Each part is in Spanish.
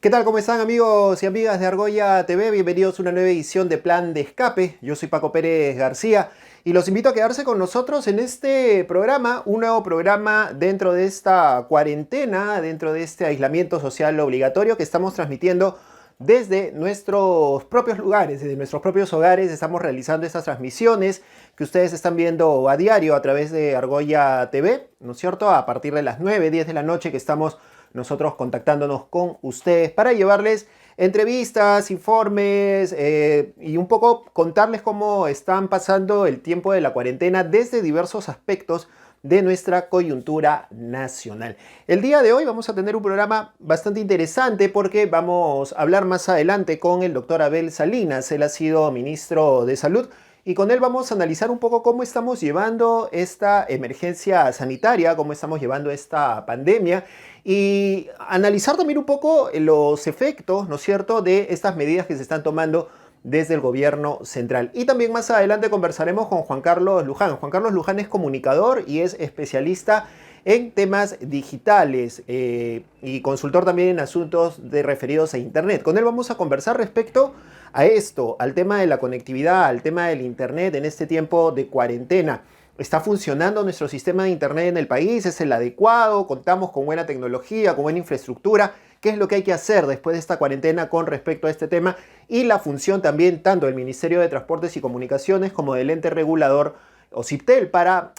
¿Qué tal? ¿Cómo están amigos y amigas de Argolla TV? Bienvenidos a una nueva edición de Plan de Escape. Yo soy Paco Pérez García y los invito a quedarse con nosotros en este programa, un nuevo programa dentro de esta cuarentena, dentro de este aislamiento social obligatorio que estamos transmitiendo desde nuestros propios lugares, desde nuestros propios hogares. Estamos realizando estas transmisiones que ustedes están viendo a diario a través de Argolla TV, ¿no es cierto? A partir de las 9, 10 de la noche que estamos nosotros contactándonos con ustedes para llevarles entrevistas, informes y un poco contarles cómo están pasando el tiempo de la cuarentena desde diversos aspectos de nuestra coyuntura nacional. El día de hoy vamos a tener un programa bastante interesante porque vamos a hablar más adelante con el doctor Abel Salinas. Él ha sido ministro de Salud y con él vamos a analizar un poco cómo estamos llevando esta emergencia sanitaria, cómo estamos llevando esta pandemia y analizar también un poco los efectos, ¿no es cierto?, de estas medidas que se están tomando desde el gobierno central. Y también más adelante conversaremos con Juan Carlos Luján. Juan Carlos Luján es comunicador y es especialista en temas digitales y consultor también en asuntos referidos a Internet. Con él vamos a conversar respecto a esto, al tema de la conectividad, al tema del Internet en este tiempo de cuarentena. ¿Está funcionando nuestro sistema de Internet en el país? ¿Es el adecuado? ¿Contamos con buena tecnología, con buena infraestructura? ¿Qué es lo que hay que hacer después de esta cuarentena con respecto a este tema? Y la función también tanto del Ministerio de Transportes y Comunicaciones como del ente regulador OCIPTEL para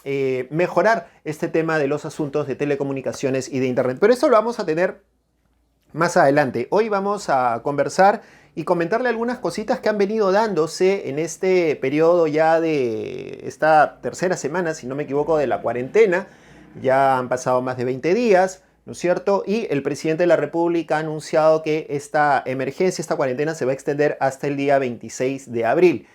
mejorar este tema de los asuntos de telecomunicaciones y de Internet. Pero eso lo vamos a tener más adelante. Hoy vamos a conversar y comentarle algunas cositas que han venido dándose en este periodo ya de esta tercera semana, si no me equivoco, de la cuarentena. Ya han pasado más de 20 días, ¿no es cierto? Y el presidente de la República ha anunciado que esta emergencia, esta cuarentena se va a extender hasta el día 26 de abril.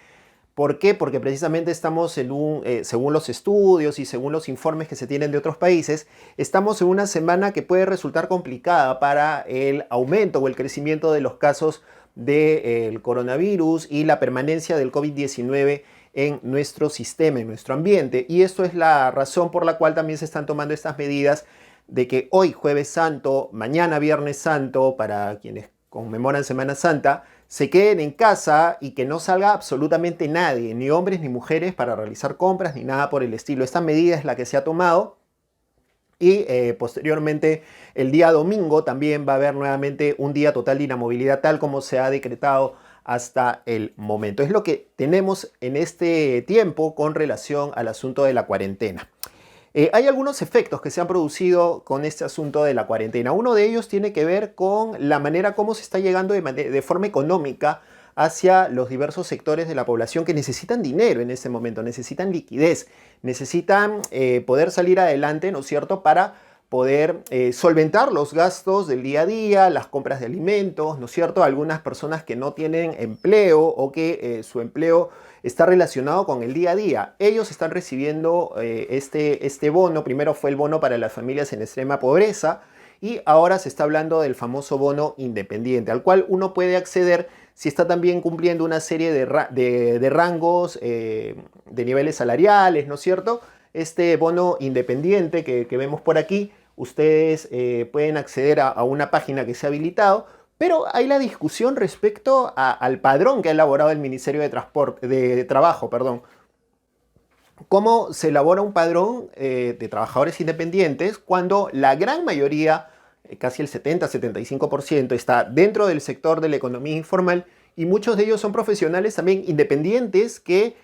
¿Por qué? Porque precisamente estamos según los estudios y según los informes que se tienen de otros países, estamos en una semana que puede resultar complicada para el aumento o el crecimiento de los casos del coronavirus y la permanencia del COVID-19 en nuestro sistema, en nuestro ambiente. Y esto es la razón por la cual también se están tomando estas medidas de que hoy, Jueves Santo, mañana, Viernes Santo, para quienes conmemoran Semana Santa, se queden en casa y que no salga absolutamente nadie, ni hombres ni mujeres, para realizar compras ni nada por el estilo. Esta medida es la que se ha tomado y posteriormente el día domingo también va a haber nuevamente un día total de inamovilidad tal como se ha decretado hasta el momento. Es lo que tenemos en este tiempo con relación al asunto de la cuarentena. Hay algunos efectos que se han producido con este asunto de la cuarentena. Uno de ellos tiene que ver con la manera como se está llegando de forma económica hacia los diversos sectores de la población que necesitan dinero en este momento, necesitan liquidez, necesitan poder salir adelante, ¿no es cierto?, para poder solventar los gastos del día a día, las compras de alimentos, ¿no es cierto? Algunas personas que no tienen empleo o que su empleo está relacionado con el día a día. Ellos están recibiendo este bono. Primero fue el bono para las familias en extrema pobreza y ahora se está hablando del famoso bono independiente, al cual uno puede acceder si está también cumpliendo una serie de rangos, de niveles salariales, ¿no es cierto? Este bono independiente que vemos por aquí, ustedes pueden acceder a una página que se ha habilitado. Pero hay la discusión respecto al padrón que ha elaborado el Ministerio de Trabajo. ¿Cómo se elabora un padrón de trabajadores independientes cuando la gran mayoría, casi el 70-75%, está dentro del sector de la economía informal y muchos de ellos son profesionales también independientes que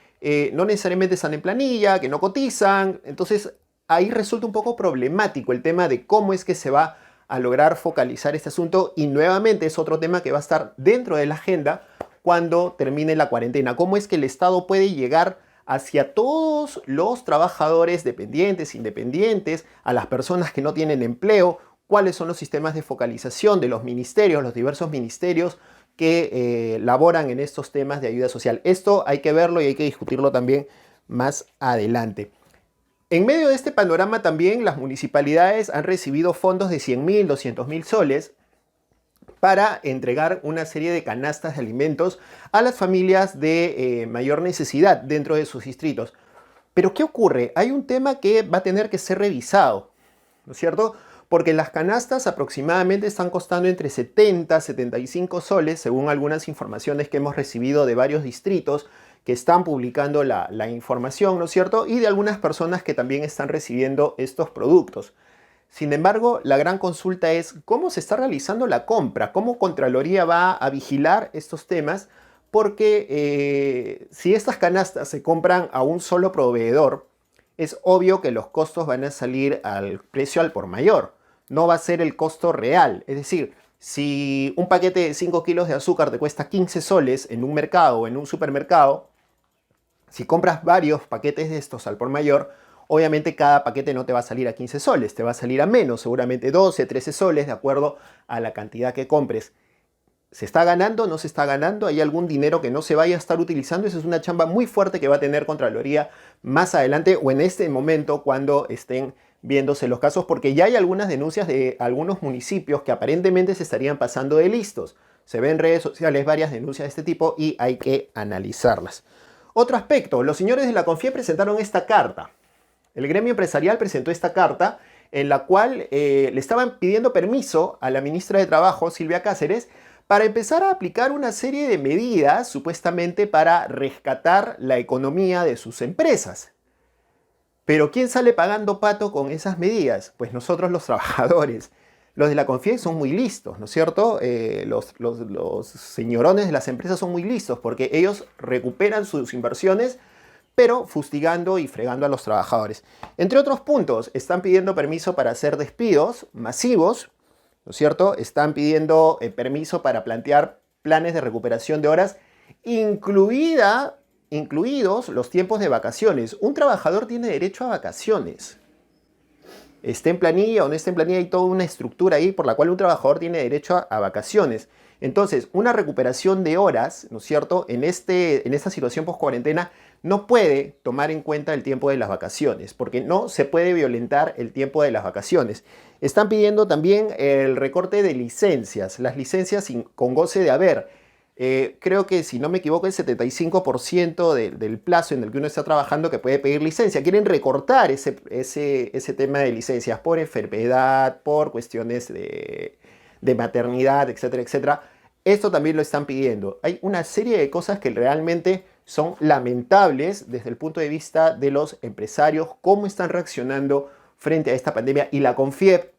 no necesariamente están en planilla, que no cotizan? Entonces ahí resulta un poco problemático el tema de cómo es que se va a lograr focalizar este asunto, y nuevamente es otro tema que va a estar dentro de la agenda cuando termine la cuarentena. ¿Cómo es que el Estado puede llegar hacia todos los trabajadores dependientes, independientes, a las personas que no tienen empleo? ¿Cuáles son los sistemas de focalización de los ministerios, los diversos ministerios que laboran en estos temas de ayuda social? Esto hay que verlo y hay que discutirlo también más adelante. En medio de este panorama también las municipalidades han recibido fondos de 100.000, 200.000 soles para entregar una serie de canastas de alimentos a las familias de mayor necesidad dentro de sus distritos. Pero ¿qué ocurre? Hay un tema que va a tener que ser revisado, ¿no es cierto? porque las canastas aproximadamente están costando entre 70 y 75 soles, según algunas informaciones que hemos recibido de varios distritos que están publicando la información, ¿no es cierto? Y de algunas personas que también están recibiendo estos productos. Sin embargo, la gran consulta es cómo se está realizando la compra, cómo Contraloría va a vigilar estos temas, porque si estas canastas se compran a un solo proveedor, es obvio que los costos van a salir al precio al por mayor. No va a ser el costo real. Es decir, si un paquete de 5 kilos de azúcar te cuesta 15 soles en un mercado o en un supermercado, si compras varios paquetes de estos al por mayor, obviamente cada paquete no te va a salir a 15 soles, te va a salir a menos, seguramente 12, 13 soles, de acuerdo a la cantidad que compres. ¿Se está ganando? ¿No se está ganando? ¿Hay algún dinero que no se vaya a estar utilizando? Esa es una chamba muy fuerte que va a tener Contraloría más adelante o en este momento cuando estén viéndose los casos, porque ya hay algunas denuncias de algunos municipios que aparentemente se estarían pasando de listos. Se ven en redes sociales varias denuncias de este tipo y hay que analizarlas. Otro aspecto, los señores de la CONFIEP presentaron esta carta. El gremio empresarial presentó esta carta en la cual le estaban pidiendo permiso a la ministra de Trabajo, Silvia Cáceres, para empezar a aplicar una serie de medidas supuestamente para rescatar la economía de sus empresas. Pero ¿quién sale pagando pato con esas medidas? Pues nosotros los trabajadores. Los de la CONFIEP son muy listos, ¿no es cierto? Los señorones de las empresas son muy listos porque ellos recuperan sus inversiones, pero fustigando y fregando a los trabajadores. Entre otros puntos, están pidiendo permiso para hacer despidos masivos, ¿no es cierto? Están pidiendo permiso para plantear planes de recuperación de horas, incluidos los tiempos de vacaciones. Un trabajador tiene derecho a vacaciones. Esté en planilla o no esté en planilla, hay toda una estructura ahí por la cual un trabajador tiene derecho a vacaciones. Entonces, una recuperación de horas, ¿no es cierto?, en esta situación post-cuarentena no puede tomar en cuenta el tiempo de las vacaciones, porque no se puede violentar el tiempo de las vacaciones. Están pidiendo también el recorte de licencias, las licencias con goce de haber. Creo que, si no me equivoco, el 75% del plazo en el que uno está trabajando que puede pedir licencia. Quieren recortar ese tema de licencias por enfermedad, por cuestiones de maternidad, etcétera, etcétera. Esto también lo están pidiendo. Hay una serie de cosas que realmente son lamentables desde el punto de vista de los empresarios, cómo están reaccionando frente a esta pandemia. Y la CONFIEP,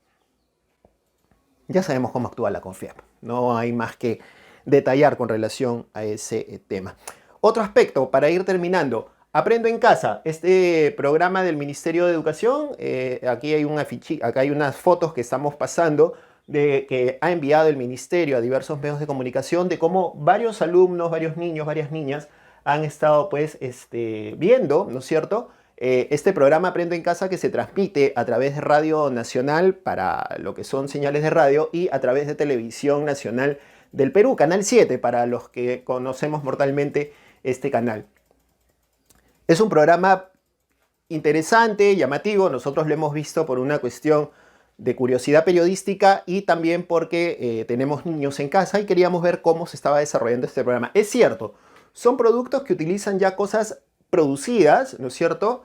ya sabemos cómo actúa la CONFIEP. No hay más que detallar con relación a ese tema. Otro aspecto, para ir terminando, Aprendo en Casa, este programa del Ministerio de Educación. Aquí hay acá hay unas fotos que estamos pasando que ha enviado el Ministerio a diversos medios de comunicación de cómo varios alumnos, varios niños, varias niñas han estado pues viendo, ¿no es cierto?, este programa Aprendo en Casa, que se transmite a través de Radio Nacional para lo que son señales de radio y a través de Televisión Nacional del Perú, Canal 7, para los que conocemos mortalmente este canal. Es un programa interesante, llamativo. Nosotros lo hemos visto por una cuestión de curiosidad periodística y también porque tenemos niños en casa y queríamos ver cómo se estaba desarrollando este programa. Es cierto, son productos que utilizan ya cosas producidas, ¿no es cierto?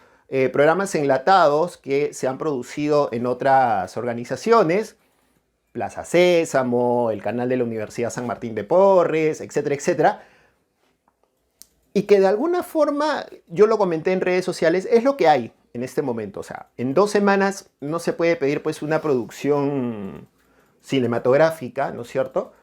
Programas enlatados que se han producido en otras organizaciones, Plaza Sésamo, el canal de la Universidad San Martín de Porres, etcétera, etcétera. Y que de alguna forma, yo lo comenté en redes sociales, es lo que hay en este momento. O sea, en 2 semanas no se puede pedir pues una producción cinematográfica, ¿no es cierto?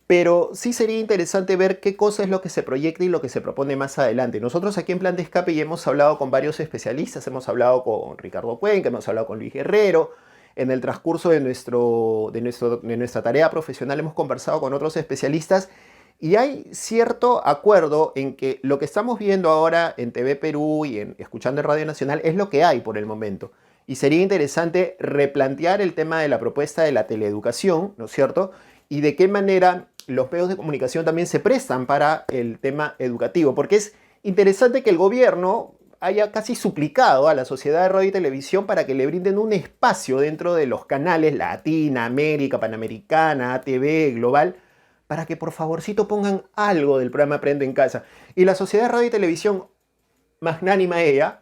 Pero sí sería interesante ver qué cosa es lo que se proyecta y lo que se propone más adelante. Nosotros aquí en Plan de Escape ya hemos hablado con varios especialistas, hemos hablado con Ricardo Cuenca, hemos hablado con Luis Guerrero. En el transcurso de nuestra tarea profesional hemos conversado con otros especialistas y hay cierto acuerdo en que lo que estamos viendo ahora en TV Perú y escuchando en Radio Nacional es lo que hay por el momento. Y sería interesante replantear el tema de la propuesta de la teleeducación, ¿no es cierto? Y de qué manera los medios de comunicación también se prestan para el tema educativo. Porque es interesante que el gobierno haya casi suplicado a la Sociedad de Radio y Televisión para que le brinden un espacio dentro de los canales Latina, América, Panamericana, ATV, Global, para que por favorcito pongan algo del programa Aprendo en Casa. Y la Sociedad de Radio y Televisión, magnánima ella,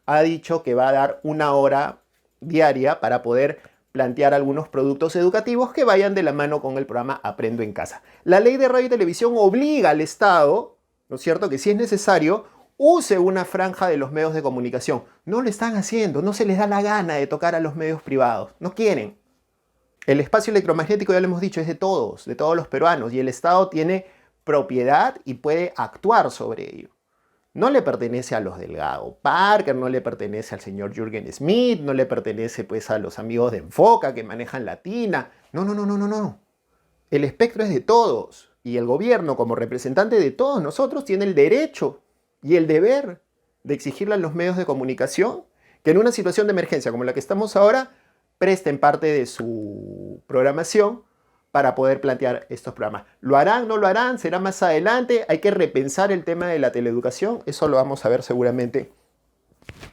ha dicho que va a dar 1 hora diaria para poder plantear algunos productos educativos que vayan de la mano con el programa Aprendo en Casa. La ley de radio y televisión obliga al Estado, ¿no es cierto?, que si es necesario, use una franja de los medios de comunicación. No lo están haciendo, no se les da la gana de tocar a los medios privados, no quieren. El espacio electromagnético, ya lo hemos dicho, es de todos los peruanos, y el Estado tiene propiedad y puede actuar sobre ello. No le pertenece a los Delgado Parker, no le pertenece al señor Jürgen Smith, no le pertenece pues a los amigos de Enfoca que manejan Latina. No. El espectro es de todos, y el gobierno, como representante de todos nosotros, tiene el derecho y el deber de exigirle a los medios de comunicación que en una situación de emergencia como la que estamos ahora, presten parte de su programación para poder plantear estos programas. ¿Lo harán? ¿No lo harán? ¿Será más adelante? Hay que repensar el tema de la teleeducación. Eso lo vamos a ver seguramente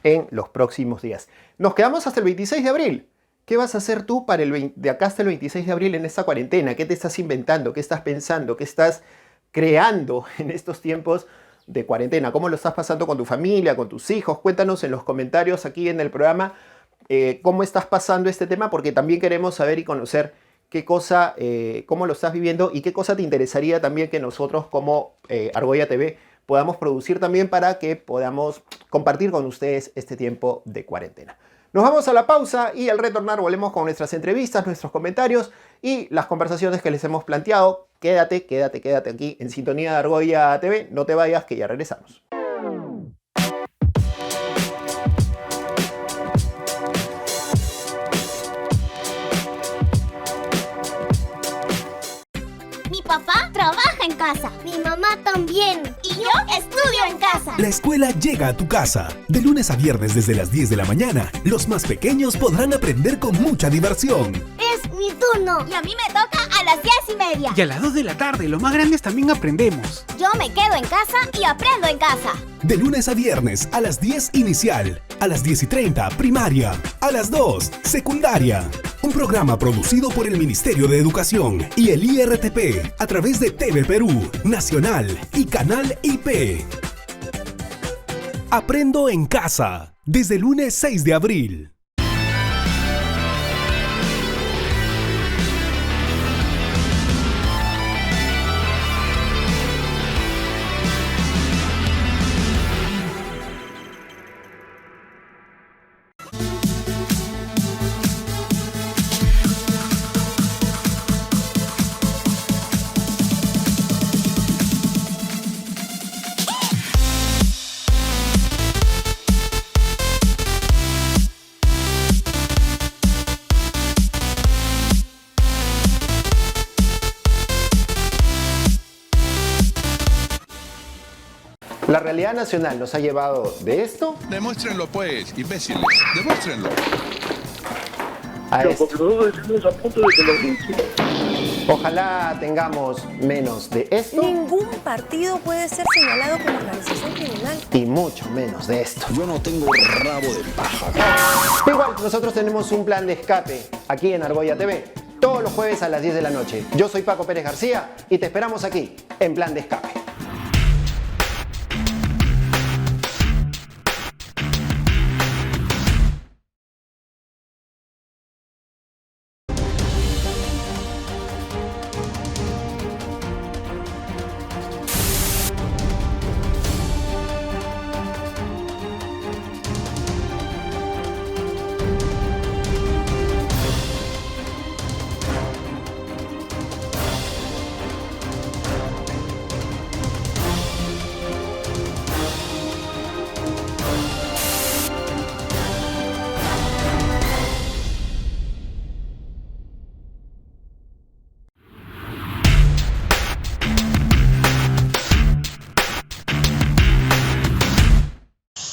en los próximos días. Nos quedamos hasta el 26 de abril. ¿Qué vas a hacer tú para de acá hasta el 26 de abril en esta cuarentena? ¿Qué te estás inventando? ¿Qué estás pensando? ¿Qué estás creando en estos tiempos de cuarentena? ¿Cómo lo estás pasando con tu familia, con tus hijos? Cuéntanos en los comentarios aquí en el programa cómo estás pasando este tema, porque también queremos saber y conocer qué cosa, cómo lo estás viviendo y qué cosa te interesaría también que nosotros como Argolla TV podamos producir también para que podamos compartir con ustedes este tiempo de cuarentena. Nos vamos a la pausa y al retornar volvemos con nuestras entrevistas, nuestros comentarios y las conversaciones que les hemos planteado. Quédate aquí en sintonía de Argolla TV. No te vayas, que ya regresamos. Mi papá trabaja en casa. Mi mamá también. Y yo estudio en casa. La escuela llega a tu casa. De lunes a viernes desde las 10 de la mañana, los más pequeños podrán aprender con mucha diversión. Es mi turno. Y a mí me toca a las 10:30. Y a las 2 de la tarde, los más grandes también aprendemos. Yo me quedo en casa y aprendo en casa. De lunes a viernes a las 10 inicial, a las 10:30 primaria, a las 2 secundaria. Un programa producido por el Ministerio de Educación y el IRTP a través de TV Perú, Nacional y Canal IP. Aprendo en casa, desde el lunes 6 de abril. La realidad nacional nos ha llevado de esto Demuéstrenlo pues, imbéciles. Demuéstrenlo. a Pero esto. porque nosotros estamos a punto de que lo lincien. Ojalá tengamos menos de esto Ningún partido puede ser señalado como organización criminal. y mucho menos de esto. Yo no tengo rabo de paja. Igual, nosotros tenemos un plan de escape aquí en Argolla TV, todos los jueves a las 10 de la noche. Yo soy Paco Pérez García y te esperamos aquí en Plan de Escape.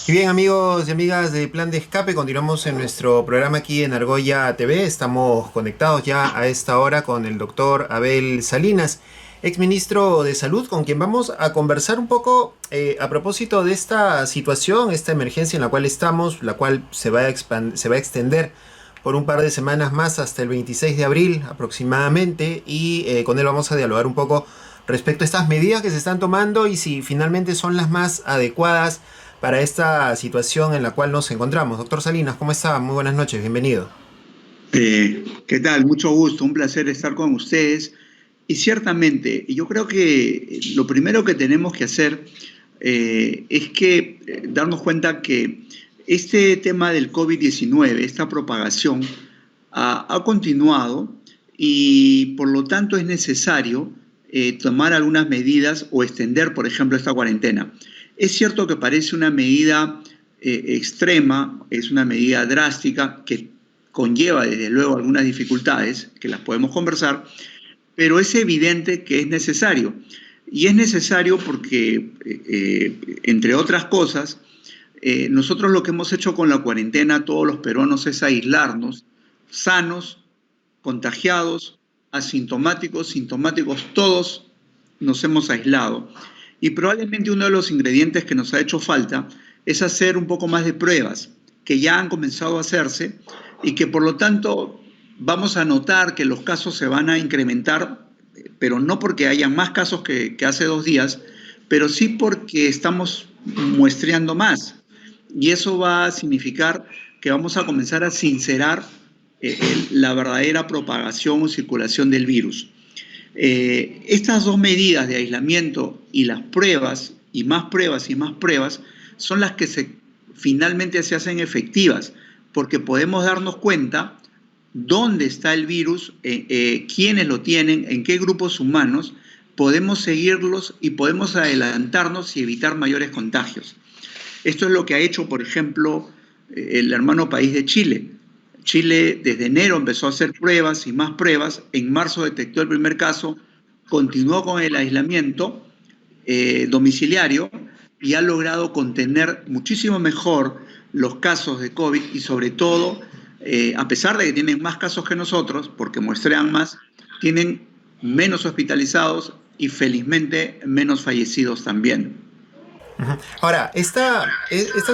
Y bien, amigos y amigas de Plan de Escape, continuamos en nuestro programa aquí en Argolla TV. Estamos conectados ya a esta hora con el doctor Abel Salinas, exministro de Salud, con quien vamos a conversar un poco a propósito de esta situación, esta emergencia en la cual estamos, la cual se va a extender por un par de semanas más hasta el 26 de abril aproximadamente, y con él vamos a dialogar un poco respecto a estas medidas que se están tomando y si finalmente son las más adecuadas para esta situación en la cual nos encontramos. Doctor Salinas, ¿cómo está? Muy buenas noches, bienvenido. ¿Qué tal? Mucho gusto, un placer estar con ustedes. Y ciertamente, yo creo que lo primero que tenemos que hacer es que darnos cuenta que este tema del COVID-19, esta propagación, ha continuado y por lo tanto es necesario tomar algunas medidas o extender, por ejemplo, esta cuarentena. Es cierto que parece una medida extrema, es una medida drástica que conlleva desde luego algunas dificultades que las podemos conversar, pero es evidente que es necesario. Y es necesario porque, entre otras cosas, nosotros lo que hemos hecho con la cuarentena, todos los peruanos, es aislarnos, sanos, contagiados, asintomáticos, sintomáticos, todos nos hemos aislado. Y probablemente uno de los ingredientes que nos ha hecho falta es hacer un poco más de pruebas, que ya han comenzado a hacerse y que por lo tanto vamos a notar que los casos se van a incrementar, pero no porque haya más casos que hace 2 días, pero sí porque estamos muestreando más. Y eso va a significar que vamos a comenzar a sincerar la verdadera propagación o circulación del virus. Estas 2 medidas de aislamiento y las pruebas, y más pruebas y más pruebas, son las que finalmente se hacen efectivas, porque podemos darnos cuenta dónde está el virus, quiénes lo tienen, en qué grupos humanos, podemos seguirlos y podemos adelantarnos y evitar mayores contagios. Esto es lo que ha hecho, por ejemplo, el hermano país de Chile. Chile desde enero empezó a hacer pruebas y más pruebas. En marzo detectó el primer caso, continuó con el aislamiento domiciliario y ha logrado contener muchísimo mejor los casos de COVID y sobre todo, a pesar de que tienen más casos que nosotros, porque muestrean más, tienen menos hospitalizados y felizmente menos fallecidos también. Ahora, esta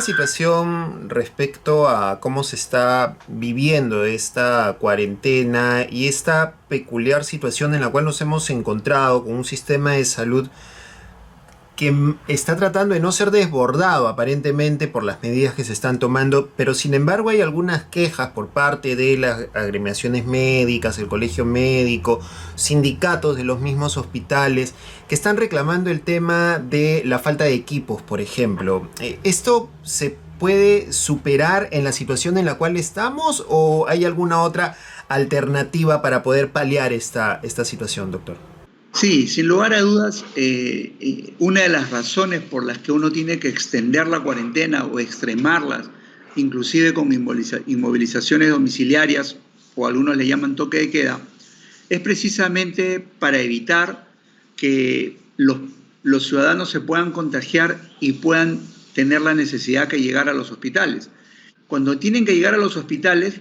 situación respecto a cómo se está viviendo esta cuarentena y esta peculiar situación en la cual nos hemos encontrado con un sistema de salud que está tratando de no ser desbordado aparentemente por las medidas que se están tomando, pero sin embargo hay algunas quejas por parte de las agremiaciones médicas, el colegio médico, sindicatos de los mismos hospitales, que están reclamando el tema de la falta de equipos, por ejemplo. ¿Esto se puede superar en la situación en la cual estamos o hay alguna otra alternativa para poder paliar esta situación, doctor? Sí, sin lugar a dudas, una de las razones por las que uno tiene que extender la cuarentena o extremarlas, inclusive con inmovilizaciones domiciliarias, o algunos le llaman toque de queda, es precisamente para evitar que los ciudadanos se puedan contagiar y puedan tener la necesidad de llegar a los hospitales. Cuando tienen que llegar a los hospitales,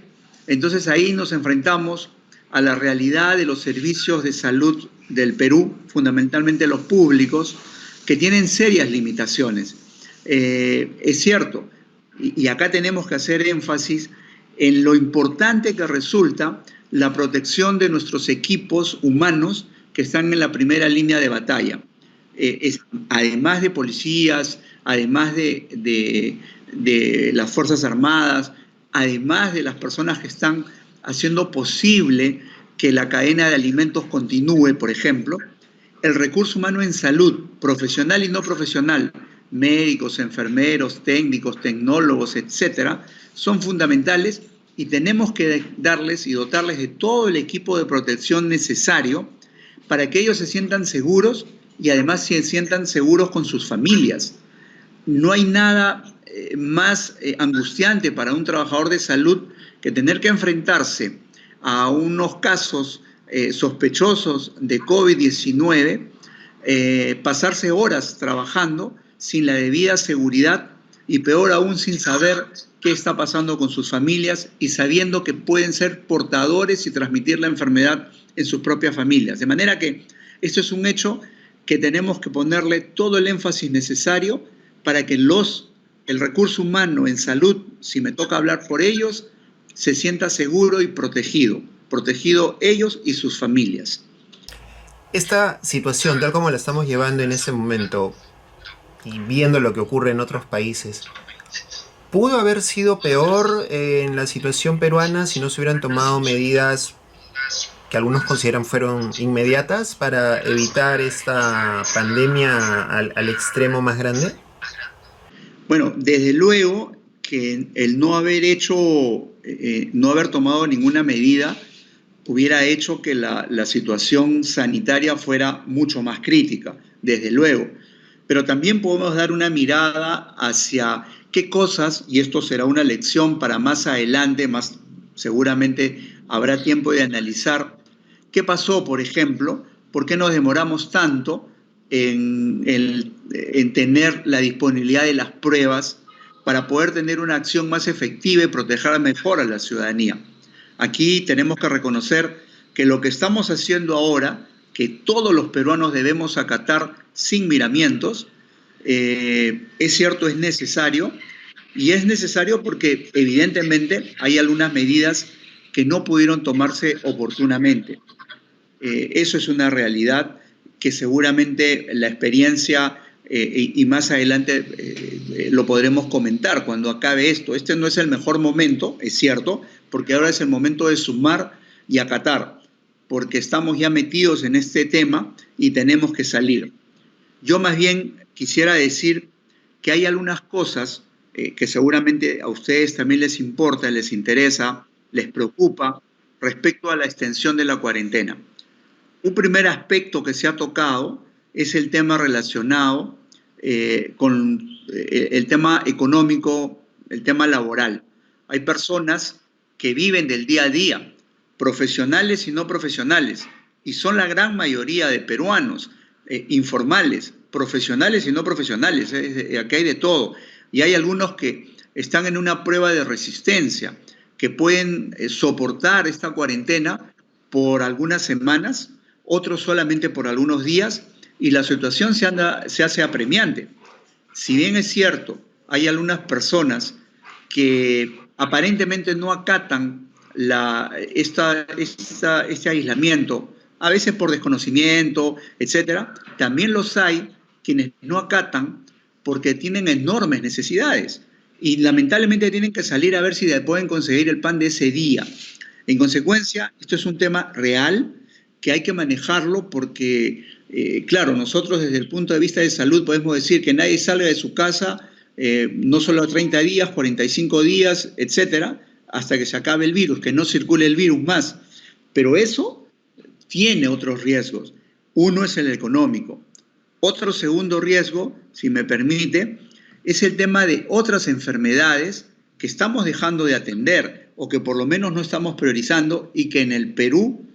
entonces ahí nos enfrentamos a la realidad de los servicios de salud del Perú, fundamentalmente los públicos, que tienen serias limitaciones. Es cierto, y acá tenemos que hacer énfasis en lo importante que resulta la protección de nuestros equipos humanos que están en la primera línea de batalla. Además de policías, además de las Fuerzas Armadas, además de las personas que están haciendo posible que la cadena de alimentos continúe, por ejemplo, el recurso humano en salud, profesional y no profesional, médicos, enfermeros, técnicos, tecnólogos, etcétera, son fundamentales y tenemos que darles y dotarles de todo el equipo de protección necesario para que ellos se sientan seguros y además se sientan seguros con sus familias. No hay nada más angustiante para un trabajador de salud que tener que enfrentarse a unos casos sospechosos de COVID-19, pasarse horas trabajando sin la debida seguridad y peor aún sin saber qué está pasando con sus familias y sabiendo que pueden ser portadores y transmitir la enfermedad en sus propias familias. De manera que esto es un hecho que tenemos que ponerle todo el énfasis necesario para que el recurso humano en salud, si me toca hablar por ellos, se sienta seguro y protegido ellos y sus familias. Esta situación, tal como la estamos llevando en este momento y viendo lo que ocurre en otros países, ¿Pudo haber sido peor en la situación peruana si no se hubieran tomado medidas que algunos consideran fueron inmediatas para evitar esta pandemia al extremo más grande? Bueno, desde luego que el no haber no haber tomado ninguna medida hubiera hecho que la situación sanitaria fuera mucho más crítica, desde luego. Pero también podemos dar una mirada hacia qué cosas, y esto será una lección para más adelante, más seguramente habrá tiempo de analizar, qué pasó, por ejemplo, por qué nos demoramos tanto en tener la disponibilidad de las pruebas para poder tener una acción más efectiva y proteger mejor a la ciudadanía. Aquí tenemos que reconocer que lo que estamos haciendo ahora, que todos los peruanos debemos acatar sin miramientos, es cierto, es necesario, y es necesario porque evidentemente hay algunas medidas que no pudieron tomarse oportunamente. Eso es una realidad que seguramente la experiencia y más adelante lo podremos comentar cuando acabe esto. Este no es el mejor momento, es cierto, porque ahora es el momento de sumar y acatar, porque estamos ya metidos en este tema y tenemos que salir. Yo más bien quisiera decir que hay algunas cosas que seguramente a ustedes también les importa, les interesa, les preocupa respecto a la extensión de la cuarentena. Un primer aspecto que se ha tocado es el tema relacionado con el tema económico, el tema laboral. Hay personas que viven del día a día, profesionales y no profesionales, y son la gran mayoría de peruanos informales, profesionales y no profesionales, aquí hay de todo. Y hay algunos que están en una prueba de resistencia, que pueden soportar esta cuarentena por algunas semanas, otros solamente por algunos días, y la situación se hace apremiante. Si bien es cierto, hay algunas personas que aparentemente no acatan este aislamiento, a veces por desconocimiento, etcétera, también los hay quienes no acatan porque tienen enormes necesidades y lamentablemente tienen que salir a ver si pueden conseguir el pan de ese día. En consecuencia, esto es un tema real que hay que manejarlo porque, claro, nosotros desde el punto de vista de salud podemos decir que nadie salga de su casa no solo 30 días, 45 días, etcétera, hasta que se acabe el virus, que no circule el virus más. Pero eso tiene otros riesgos. Uno es el económico. Otro segundo riesgo, si me permite, es el tema de otras enfermedades que estamos dejando de atender o que por lo menos no estamos priorizando y que en el Perú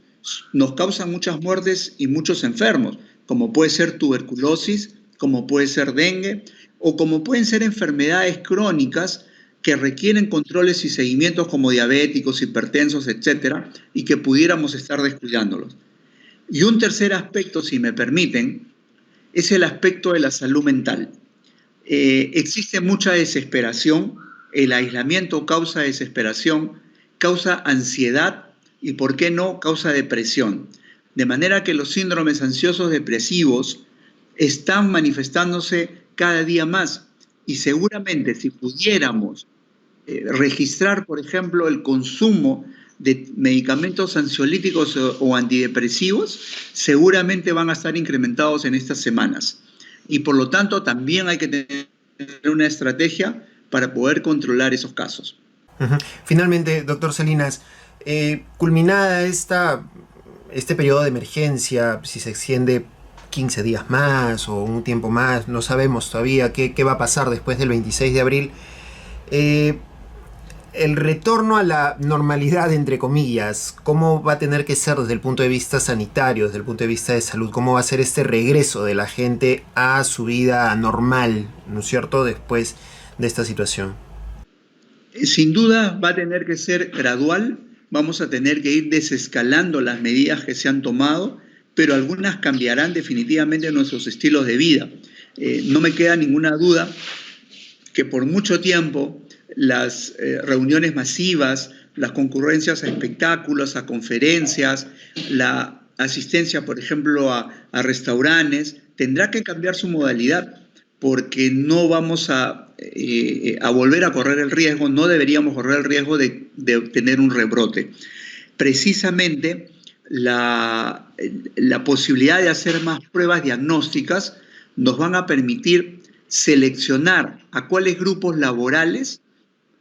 nos causan muchas muertes y muchos enfermos, como puede ser tuberculosis, como puede ser dengue o como pueden ser enfermedades crónicas que requieren controles y seguimientos como diabéticos, hipertensos, etcétera, y que pudiéramos estar descuidándolos. Y un tercer aspecto, si me permiten, es el aspecto de la salud mental. Existe mucha desesperación, el aislamiento causa desesperación, causa ansiedad y, ¿por qué no?, causa depresión. De manera que los síndromes ansiosos depresivos están manifestándose cada día más y seguramente si pudiéramos registrar, por ejemplo, el consumo de medicamentos ansiolíticos o antidepresivos, seguramente van a estar incrementados en estas semanas. Y por lo tanto, también hay que tener una estrategia para poder controlar esos casos. Finalmente, doctor Salinas, culminada este periodo de emergencia, si se extiende 15 días más o un tiempo más, no sabemos todavía qué va a pasar después del 26 de abril, el retorno a la normalidad, entre comillas, ¿cómo va a tener que ser desde el punto de vista sanitario, desde el punto de vista de salud? ¿Cómo va a ser este regreso de la gente a su vida normal, ¿no es cierto?, después de esta situación? Sin duda va a tener que ser gradual, vamos a tener que ir desescalando las medidas que se han tomado, pero algunas cambiarán definitivamente nuestros estilos de vida. No me queda ninguna duda que por mucho tiempo las reuniones masivas, las concurrencias a espectáculos, a conferencias, la asistencia, por ejemplo, a restaurantes, tendrá que cambiar su modalidad porque no vamos a a volver a correr el riesgo, no deberíamos correr el riesgo de obtener un rebrote. Precisamente la posibilidad de hacer más pruebas diagnósticas nos van a permitir seleccionar a cuáles grupos laborales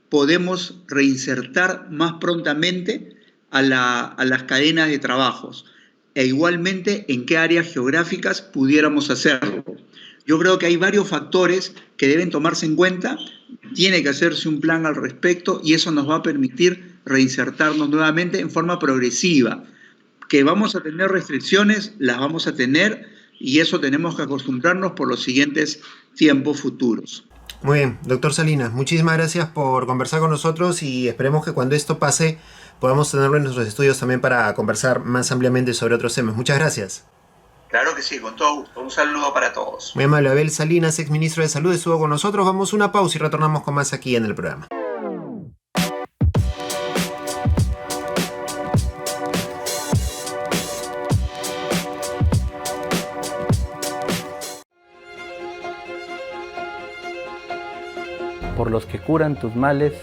podemos reinsertar más prontamente a las cadenas de trabajos e igualmente en qué áreas geográficas pudiéramos hacerlo. Yo creo que hay varios factores que deben tomarse en cuenta, tiene que hacerse un plan al respecto y eso nos va a permitir reinsertarnos nuevamente en forma progresiva. Que vamos a tener restricciones, las vamos a tener y eso tenemos que acostumbrarnos por los siguientes tiempos futuros. Muy bien, doctor Salinas, muchísimas gracias por conversar con nosotros y esperemos que cuando esto pase podamos tenerlo en nuestros estudios también para conversar más ampliamente sobre otros temas. Muchas gracias. Claro que sí, con todo gusto. Un saludo para todos. Muy amable, Abel Salinas, exministro de Salud, estuvo con nosotros. Vamos a una pausa y retornamos con más aquí en el programa. Por los que curan tus males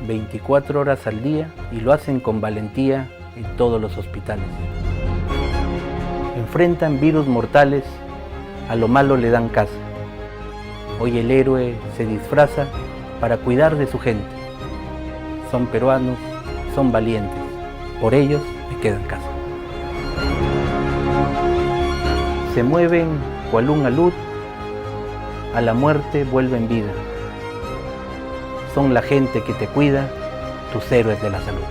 24 horas al día y lo hacen con valentía en todos los hospitales. Enfrentan virus mortales, a lo malo le dan caza. Hoy el héroe se disfraza para cuidar de su gente. Son peruanos, son valientes, por ellos me quedo en casa. Se mueven cual un alud, a la muerte vuelven vida. Son la gente que te cuida, tus héroes de la salud.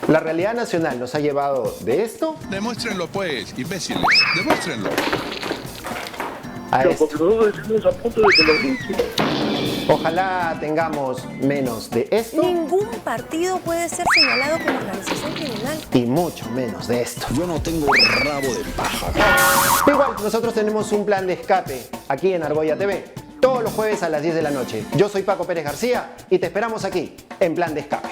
La realidad nacional nos ha llevado de esto Demuéstrenlo pues, imbéciles. Demuéstrenlo. a Pero esto. porque nosotros estamos a punto de que lo denuncien. Ojalá tengamos menos de esto Ningún partido puede ser señalado como organización criminal. y mucho menos de esto. Yo no tengo rabo de paja. Igual, nosotros tenemos un plan de escape aquí en Argolla TV, todos los jueves a las 10 de la noche. Yo soy Paco Pérez García y te esperamos aquí en Plan de Escape.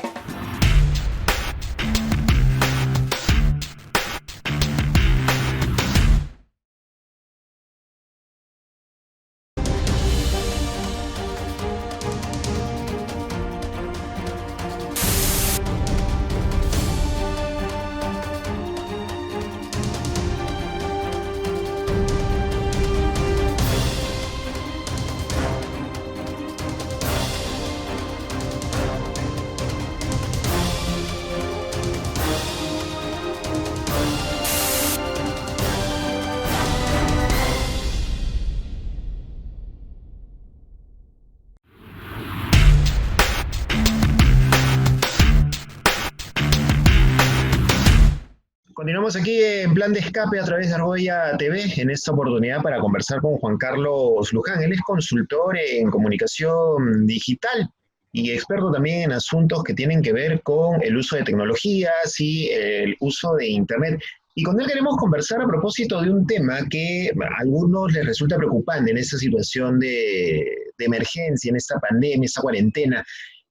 Continuamos aquí en Plan de Escape a través de Argolla TV, en esta oportunidad para conversar con Juan Carlos Luján. Él es consultor en comunicación digital y experto también en asuntos que tienen que ver con el uso de tecnologías y el uso de Internet. Y con él queremos conversar a propósito de un tema que a algunos les resulta preocupante en esta situación de emergencia, en esta pandemia, esta cuarentena,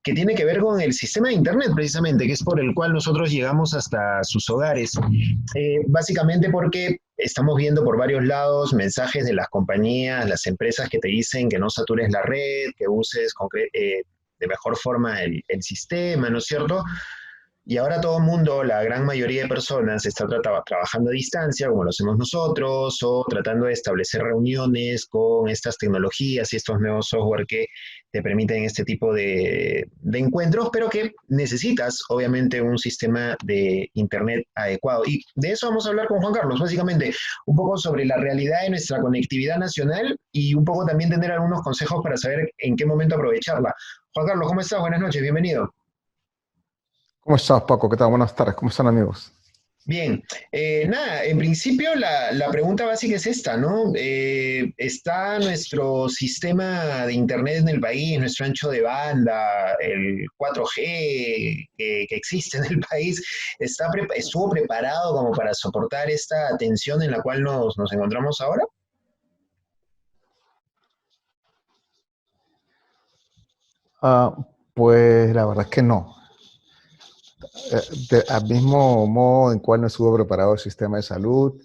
que tiene que ver con el sistema de Internet precisamente, que es por el cual nosotros llegamos hasta sus hogares. Básicamente porque estamos viendo por varios lados mensajes de las compañías, las empresas que te dicen que no satures la red, que uses de mejor forma el sistema, ¿no es cierto? Y ahora todo el mundo, la gran mayoría de personas, está trabajando a distancia, como lo hacemos nosotros, o tratando de establecer reuniones con estas tecnologías y estos nuevos software que te permiten este tipo de encuentros, pero que necesitas, obviamente, un sistema de Internet adecuado. Y de eso vamos a hablar con Juan Carlos, básicamente, un poco sobre la realidad de nuestra conectividad nacional y un poco también tener algunos consejos para saber en qué momento aprovecharla. Juan Carlos, ¿cómo estás? Buenas noches, bienvenido. ¿Cómo estás, Paco? ¿Qué tal? Buenas tardes. ¿Cómo están, amigos? Bien, nada, en principio la pregunta básica es esta, ¿no? ¿Está nuestro sistema de Internet en el país, nuestro ancho de banda, el 4G que existe en el país, estuvo preparado como para soportar esta tensión en la cual nos encontramos ahora? Pues la verdad es que no. Al mismo modo en cual no estuvo preparado el sistema de salud,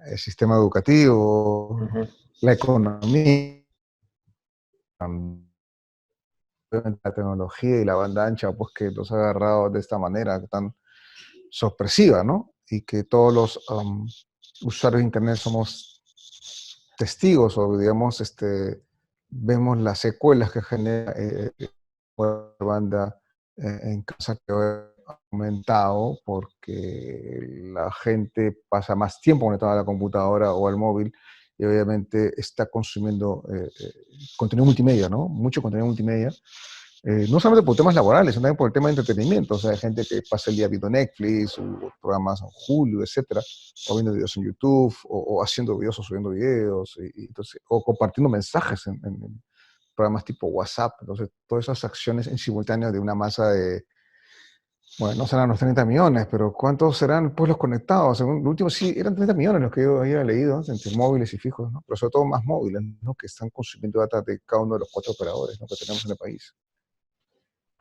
el sistema educativo, la economía, la tecnología y la banda ancha, pues que los ha agarrado de esta manera tan sorpresiva, ¿no? Y que todos los usuarios de Internet somos testigos o, digamos, vemos las secuelas que genera la banda en casa, que ha aumentado porque la gente pasa más tiempo conectada a la computadora o al móvil y obviamente está consumiendo contenido multimedia, ¿no? Mucho contenido multimedia. No solamente por temas laborales, sino también por el tema de entretenimiento. O sea, hay gente que pasa el día viendo Netflix, o programas en Hulu, etcétera, o viendo videos en YouTube, o haciendo videos o subiendo videos, entonces, o compartiendo mensajes en programas tipo WhatsApp. Entonces, todas esas acciones en simultáneo de una masa de, bueno, no serán los 30 millones, pero ¿cuántos serán pues los conectados? Según lo último, sí, eran 30 millones los que yo había leído, ¿no? Entre móviles y fijos, ¿no? Pero sobre todo más móviles, ¿no? Que están consumiendo data de cada uno de los 4 operadores, ¿no? Que tenemos en el país.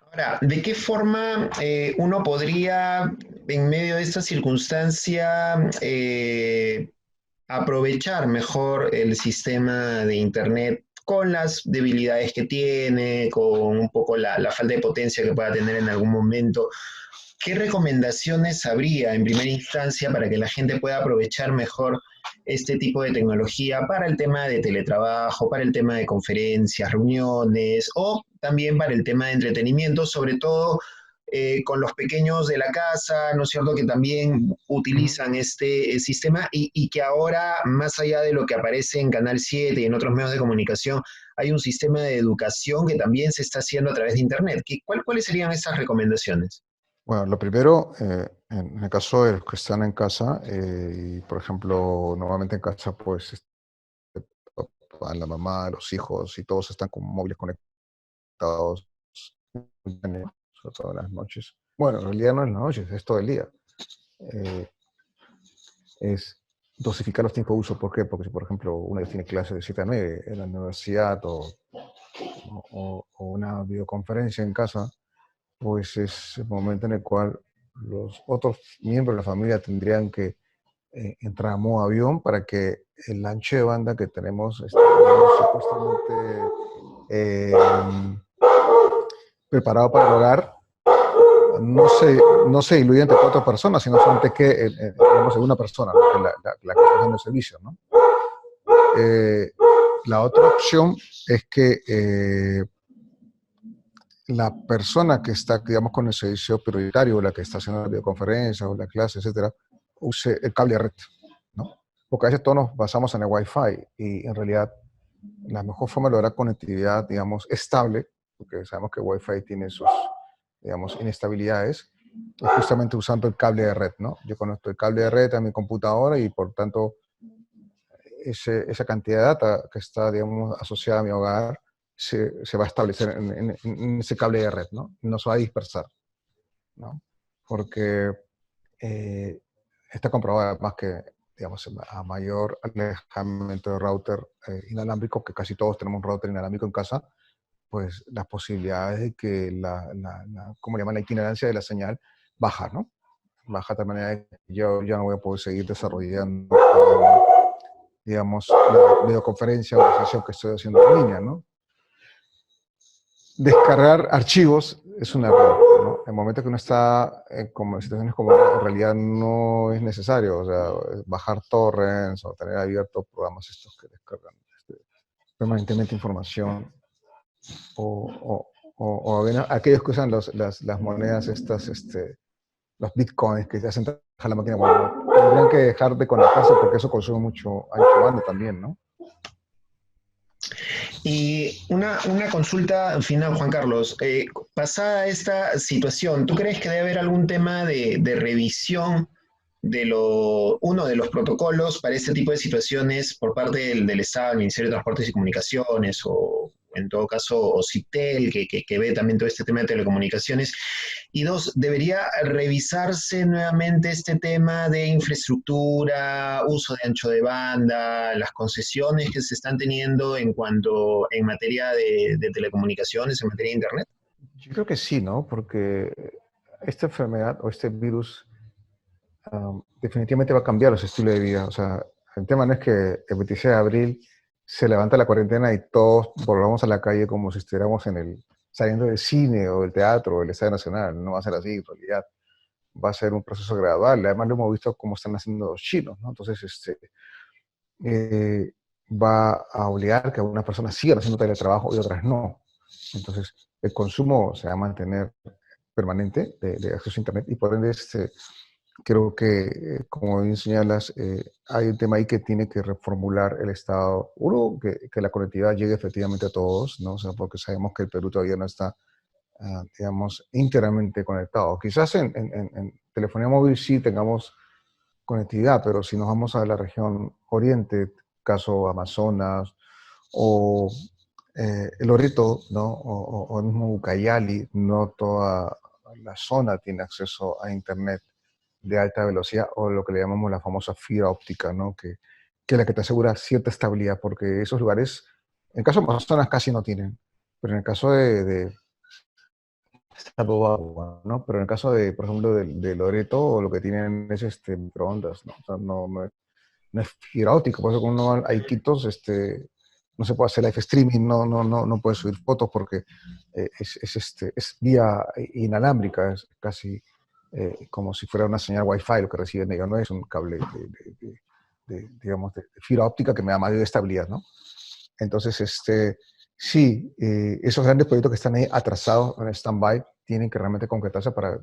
Ahora, ¿de qué forma uno podría, en medio de esta circunstancia, aprovechar mejor el sistema de Internet con las debilidades que tiene, con un poco la falta de potencia que pueda tener en algún momento? ¿Qué recomendaciones habría en primera instancia para que la gente pueda aprovechar mejor este tipo de tecnología para el tema de teletrabajo, para el tema de conferencias, reuniones, o también para el tema de entretenimiento, sobre todo con los pequeños de la casa, ¿no es cierto?, que también utilizan este sistema y que ahora, más allá de lo que aparece en Canal 7 y en otros medios de comunicación, hay un sistema de educación que también se está haciendo a través de Internet. ¿Cuáles serían esas recomendaciones? Bueno, lo primero, en el caso de los que están en casa, y por ejemplo, normalmente en casa, pues, la mamá, los hijos y todos están con móviles conectados, sobre todo en las noches. Bueno, en realidad no en las noches, es todo el día. Es dosificar los tiempos de uso. ¿Por qué? Porque si, por ejemplo, uno tiene clases de 7 a 9 en la universidad o una videoconferencia en casa, pues es el momento en el cual los otros miembros de la familia tendrían que entrar a modo avión para que el ancho de banda que tenemos supuestamente preparado para el hogar no se diluye entre 4 personas, sino solamente que digamos, en una persona, ¿no? Que la que está haciendo el servicio, ¿no? La otra opción es que la persona que está, digamos, con el servicio prioritario, la que está haciendo la videoconferencia o la clase, etcétera, use el cable de red, ¿no? Porque a veces todos nos basamos en el Wi-Fi y en realidad la mejor forma de lograr conectividad, digamos, estable, porque sabemos que Wi-Fi tiene sus, digamos, inestabilidades, es justamente usando el cable de red, ¿no? Yo conecto el cable de red a mi computadora y por tanto esa cantidad de data que está, digamos, asociada a mi hogar se va a establecer en ese cable de red, ¿no? No se va a dispersar, ¿no? Porque está comprobado además que, digamos, a mayor alejamiento de router inalámbrico, que casi todos tenemos un router inalámbrico en casa, pues las posibilidades de que ¿cómo llaman? La itinerancia de la señal baja, ¿no? Baja de tal manera que yo ya no voy a poder seguir desarrollando, digamos, la videoconferencia o la sesión que estoy haciendo en línea, ¿no? Descargar archivos es un error, ¿no? En el momento que uno está en situaciones como en realidad no es necesario, o sea, bajar torrents o tener abiertos programas estos que descargan permanentemente información o bien aquellos que usan las monedas estas, los bitcoins que te hacen trabajar la máquina, bueno, tendrían que dejar de conectarse porque eso consume mucho ancho banda también, ¿no? Y una consulta final, Juan Carlos. Pasada esta situación, ¿tú crees que debe haber algún tema de revisión de uno de los protocolos para este tipo de situaciones por parte del Estado, el Ministerio de Transportes y Comunicaciones, o en todo caso OCITEL, que ve también todo este tema de telecomunicaciones? Y dos, ¿debería revisarse nuevamente este tema de infraestructura, uso de ancho de banda, las concesiones que se están teniendo en materia de telecomunicaciones, en materia de Internet? Yo creo que sí, ¿no? Porque esta enfermedad o este virus definitivamente va a cambiar los estilos de vida. O sea, el tema no es que el 26 de abril se levanta la cuarentena y todos volvamos a la calle como si estuviéramos saliendo del cine o del teatro o del Estadio Nacional. No va a ser así, en realidad. Va a ser un proceso gradual. Además, lo hemos visto cómo están haciendo los chinos, ¿no? Entonces, va a obligar que algunas personas sigan haciendo teletrabajo y otras no. Entonces, el consumo se va a mantener permanente de acceso a Internet y por ende, creo que, como bien señalas, hay un tema ahí que tiene que reformular el Estado. Uno, que la conectividad llegue efectivamente a todos, ¿no? O sea, porque sabemos que el Perú todavía no está, digamos, íntegramente conectado. Quizás en telefonía móvil sí tengamos conectividad, pero si nos vamos a la región oriente, caso Amazonas, o el Loreto, ¿no? O el mismo Ucayali, no toda la zona tiene acceso a Internet de alta velocidad o lo que le llamamos la famosa fibra óptica, ¿no? Que es la que te asegura cierta estabilidad, porque esos lugares, en el caso de Amazonas casi no tienen, pero en el caso está todo agua, ¿no? Pero en el caso por ejemplo, de Loreto, lo que tienen es microondas, ¿no? O sea, no es fibra óptica, por eso cuando uno va a Iquitos, no se puede hacer live streaming, no puede subir fotos porque es vía inalámbrica, es casi como si fuera una señal Wi-Fi lo que reciben ellos, no es un cable digamos, de fibra óptica que me da mayor estabilidad, ¿no? Entonces, sí, esos grandes proyectos que están ahí atrasados en stand-by tienen que realmente concretarse para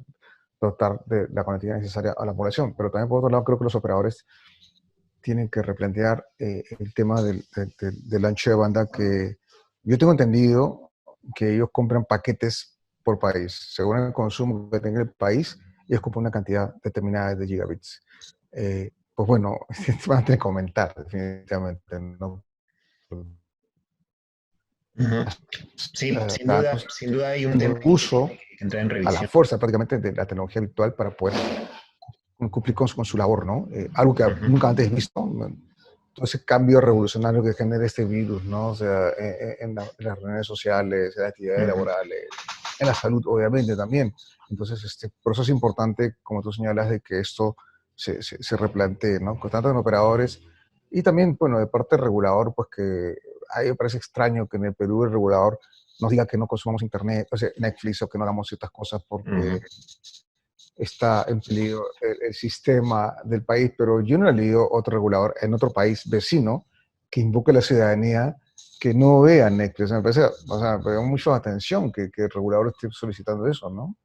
dotar de la conectividad necesaria a la población. Pero también, por otro lado, creo que los operadores tienen que replantear el tema del ancho de banda, que yo tengo entendido que ellos compran paquetes por país. Según el consumo que tenga el país, ellos compran una cantidad determinada de gigabits. Pues bueno, van a tener que comentar, definitivamente, ¿no? Sí, sin duda hay un tema uso que entra en a revisión. la fuerza prácticamente de la tecnología virtual para poder cumplir con su labor, ¿no? Algo que nunca antes visto, ¿no? Todo ese cambio revolucionario que genera este virus, ¿no? O sea, en las reuniones sociales, en las actividades laborales, en la salud, obviamente, también. Entonces, por eso es importante, como tú señalas, de que esto se replantee, ¿no? Tanto en operadores y también, bueno, de parte del regulador, pues que a mí me parece extraño que en el Perú el regulador nos diga que no consumamos Internet, o sea, Netflix, o que no hagamos ciertas cosas porque está en peligro el sistema del país, pero yo no he leído otro regulador en otro país vecino que invoque a la ciudadanía que no vea Netflix. Me parece, o sea, me llama mucho la atención que el regulador esté solicitando eso, ¿no?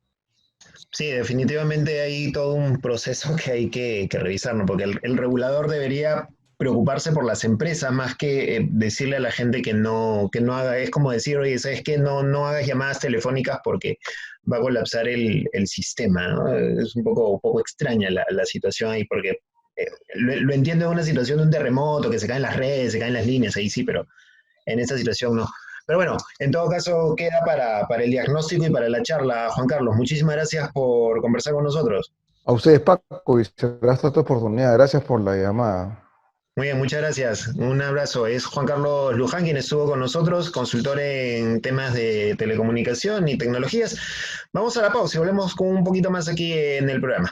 Sí, definitivamente hay todo un proceso que hay que revisar, ¿no? Porque el regulador debería preocuparse por las empresas más que decirle a la gente que no haga. Es como decir, oye, ¿sabes qué? No hagas llamadas telefónicas porque va a colapsar el sistema, ¿no? Es un poco extraña la situación ahí, porque lo entiendo en una situación de un terremoto, que se caen las redes, se caen las líneas, ahí sí, pero en esta situación no. Pero bueno, en todo caso queda para el diagnóstico y para la charla, Juan Carlos. Muchísimas gracias por conversar con nosotros. A ustedes, Paco, y será esta tu oportunidad. Gracias por la llamada. Muy bien, muchas gracias. Un abrazo. Es Juan Carlos Luján quien estuvo con nosotros, consultor en temas de telecomunicación y tecnologías. Vamos a la pausa y volvemos con un poquito más aquí en el programa.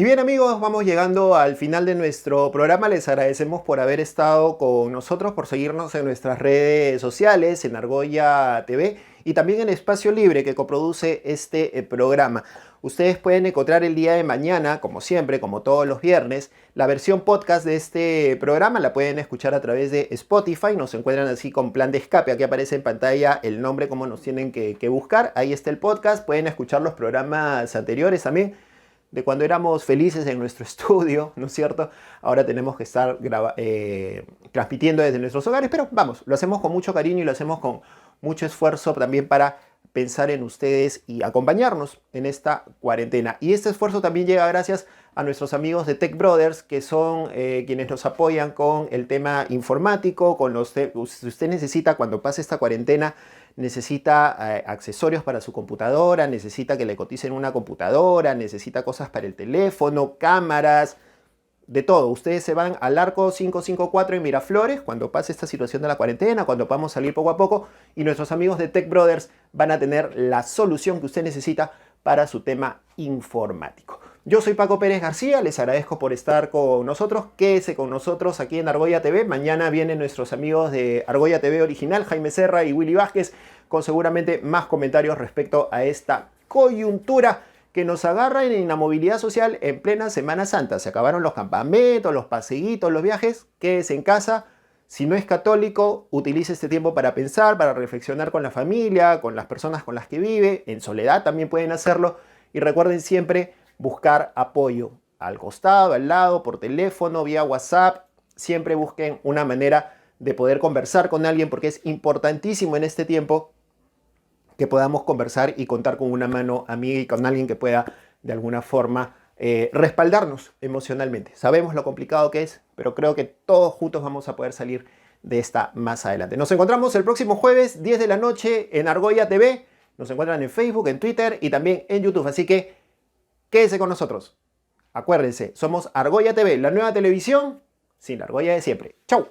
Y bien amigos, vamos llegando al final de nuestro programa. Les agradecemos por haber estado con nosotros, por seguirnos en nuestras redes sociales, en Argolla TV y también en Espacio Libre que coproduce este programa. Ustedes pueden encontrar el día de mañana, como siempre, como todos los viernes, la versión podcast de este programa. La pueden escuchar a través de Spotify. Nos encuentran así con Plan de Escape. Aquí aparece en pantalla el nombre, como nos tienen que buscar. Ahí está el podcast. Pueden escuchar los programas anteriores también, de cuando éramos felices en nuestro estudio, ¿no es cierto? Ahora tenemos que estar transmitiendo desde nuestros hogares, pero vamos, lo hacemos con mucho cariño y lo hacemos con mucho esfuerzo también para pensar en ustedes y acompañarnos en esta cuarentena. Y este esfuerzo también llega gracias a nuestros amigos de Tech Brothers, que son quienes nos apoyan con el tema informático, con los si usted necesita, cuando pase esta cuarentena, necesita accesorios para su computadora, necesita que le coticen una computadora, necesita cosas para el teléfono, cámaras, de todo. Ustedes se van al Arco 554 en Miraflores cuando pase esta situación de la cuarentena, cuando podamos salir poco a poco, y nuestros amigos de Tech Brothers van a tener la solución que usted necesita para su tema informático. Yo soy Paco Pérez García, les agradezco por estar con nosotros. Quédese con nosotros aquí en Argolla TV. Mañana vienen nuestros amigos de Argolla TV Original, Jaime Serra y Willy Vázquez, con seguramente más comentarios respecto a esta coyuntura que nos agarra en la movilidad social en plena Semana Santa. Se acabaron los campamentos, los paseitos, los viajes. Quédese en casa. Si no es católico, utilice este tiempo para pensar, para reflexionar con la familia, con las personas con las que vive. En soledad también pueden hacerlo. Y recuerden siempre buscar apoyo al costado, al lado, por teléfono, vía WhatsApp. Siempre busquen una manera de poder conversar con alguien, porque es importantísimo en este tiempo que podamos conversar y contar con una mano amiga y con alguien que pueda de alguna forma respaldarnos emocionalmente. Sabemos lo complicado que es, pero creo que todos juntos vamos a poder salir de esta más adelante. Nos encontramos el próximo jueves, 10 de la noche, en Argolla TV. Nos encuentran en Facebook, en Twitter y también en YouTube. Así que quédese con nosotros. Acuérdense, somos Argolla TV, la nueva televisión sin la argolla de siempre. ¡Chau!